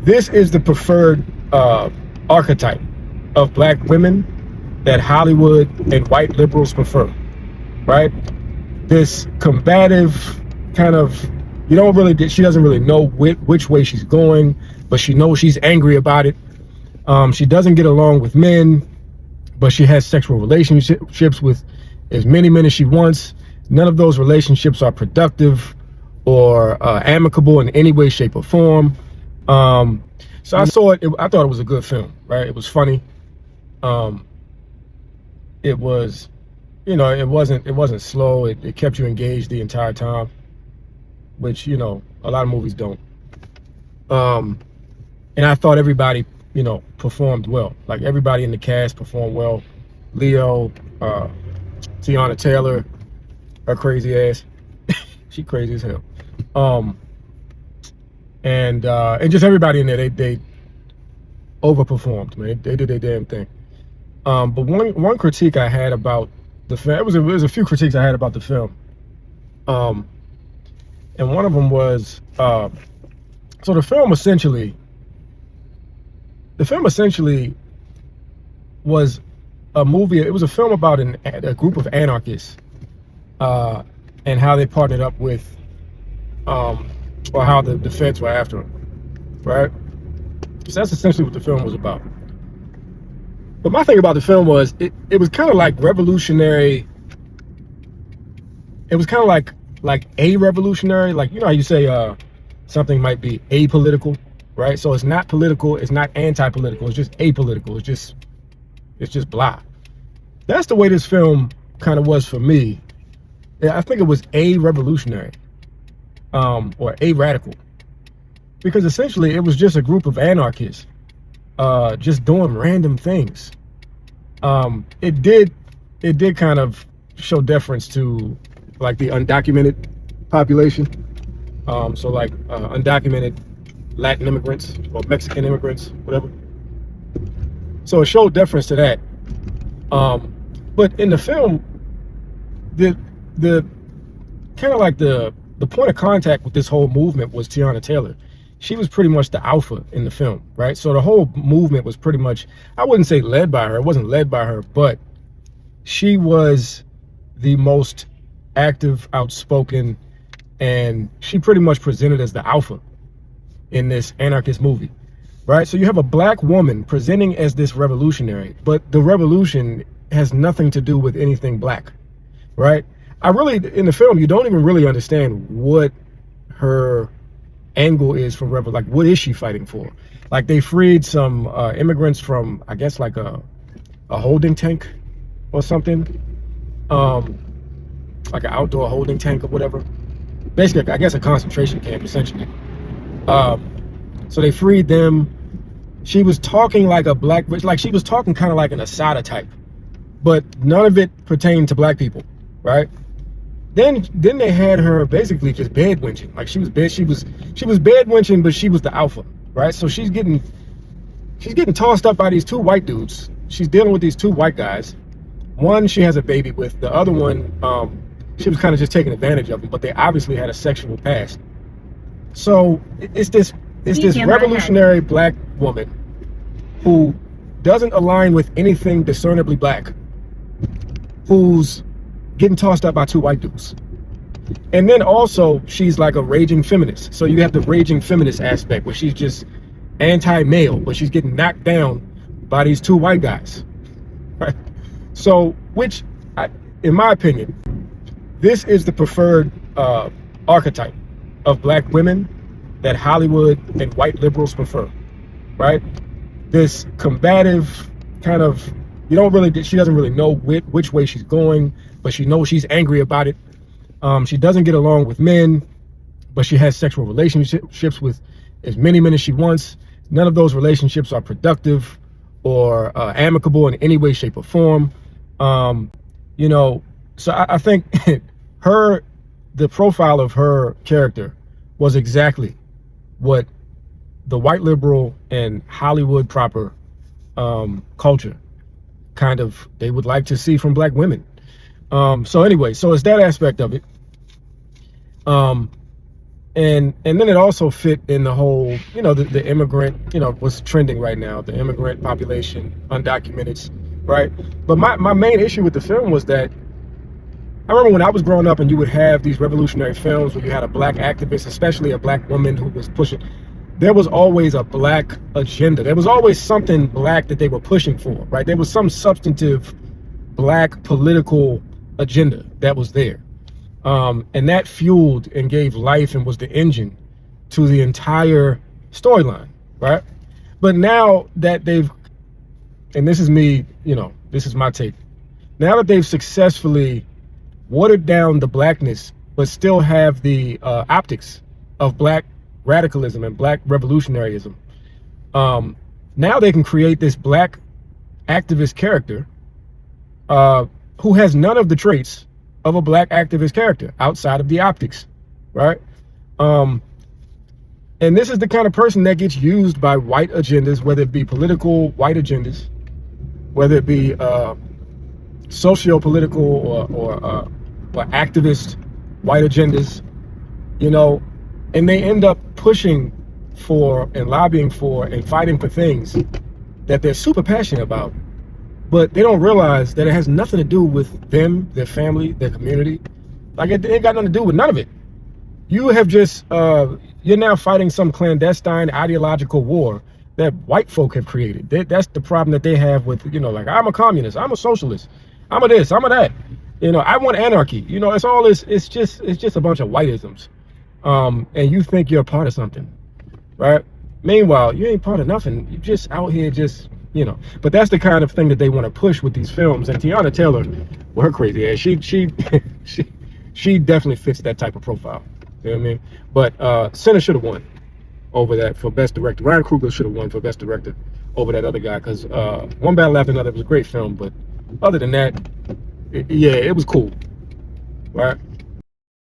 This is the preferred archetype of black women that Hollywood and white liberals prefer, right? This combative kind of, she doesn't really know which way she's going, but she knows she's angry about it. She doesn't get along with men, but she has sexual relationships with as many men as she wants. None of those relationships are productive or amicable in any way, shape, or form. So I saw it. I thought it was a good film, right? It was funny. It was, it wasn't slow. It kept you engaged the entire time, which, a lot of movies don't. And I thought everybody, performed well. Like everybody in the cast performed well. Leo, Teyana Taylor, her crazy ass. She crazy as hell. And just everybody in there, they overperformed, man. They did their damn thing. But one critique I had about the film, it was a few critiques I had about the film. And one of them was, so the film essentially was a movie. It was a film about a group of anarchists, and how they partnered up with, or how the feds were after them, right? So that's essentially what the film was about. But my thing about the film was it was kind of like revolutionary. It was kind of like a revolutionary, like, how you say something might be apolitical, right? So it's not political, it's not anti-political, it's just apolitical, it's just blah. That's the way this film kind of was for me. I think it was a revolutionary, or a radical, because essentially it was just a group of anarchists just doing random things. It did kind of show deference to like the undocumented population. So like undocumented Latin immigrants or Mexican immigrants, whatever. So it showed deference to that. But in the film, the kind of like the point of contact with this whole movement was Teyana Taylor. She was pretty much the alpha in the film, right? So the whole movement was pretty much, I wouldn't say led by her. It wasn't led by her, but she was the most active, outspoken, and she pretty much presented as the alpha in this anarchist movie, right? So you have a black woman presenting as this revolutionary, but the revolution has nothing to do with anything black, right? In the film, you don't even really understand what her angle is for like, what is she fighting for? Like, they freed some immigrants from, I guess, like a holding tank or something, like an outdoor holding tank or whatever. Basically, I guess a concentration camp, essentially. So they freed them. She was talking like a black, like she was talking kind of like an Asada type, but none of it pertained to black people, right? Then they had her basically just bed wenching. Like she was bed wenching, but she was the alpha, right? So she's getting tossed up by these two white dudes. She's dealing with these two white guys. One she has a baby with. The other one, she was kind of just taking advantage of him, but they obviously had a sexual past. So it's this revolutionary black woman who doesn't align with anything discernibly black, who's getting tossed up by two white dudes. And then also she's like a raging feminist. So you have the raging feminist aspect where she's just anti-male, but she's getting knocked down by these two white guys, right? So, in my opinion, this is the preferred archetype of black women that Hollywood and white liberals prefer, right? This combative kind of, she doesn't really know which way she's going, but she knows she's angry about it. She doesn't get along with men, but she has sexual relationships with as many men as she wants. None of those relationships are productive or amicable in any way, shape, or form. So I think the profile of her character was exactly what the white liberal and Hollywood proper culture they would like to see from black women. So anyway, so it's that aspect of it. And then it also fit in the whole, the immigrant, what's trending right now, the immigrant population, undocumented, right? But my main issue with the film was that I remember when I was growing up and you would have these revolutionary films where you had a black activist, especially a black woman who was pushing, there was always a black agenda. There was always something black that they were pushing for, right? There was some substantive black political agenda that was there. And that fueled and gave life and was the engine to the entire storyline, right? But now that and this is me, this is my take. Now that they've successfully watered down the blackness, but still have the optics of black radicalism and black revolutionaryism, now they can create this black activist character who has none of the traits of a black activist character outside of the optics, right? And this is the kind of person that gets used by white agendas, whether it be political white agendas, whether it be socio-political or activist white agendas, and they end up pushing for and lobbying for and fighting for things that they're super passionate about. But they don't realize that it has nothing to do with them, their family, their community. Like, it ain't got nothing to do with none of it. You have just, you're now fighting some clandestine ideological war that white folk have created. That's the problem that they have with, like, I'm a communist, I'm a socialist, I'm a this, I'm a that. I want anarchy. It's all this, it's just a bunch of whiteisms. And you think you're a part of something, right? Meanwhile, you ain't part of nothing. You're just out here just, but that's the kind of thing that they want to push with these films. And Teyana Taylor, well, her crazy ass, she definitely fits that type of profile. You know what I mean? But Sinner should have won over that for best director. Ryan Coogler should have won for best director over that other guy, because One Battle After Another was a great film, but other than that, yeah, it was cool, right?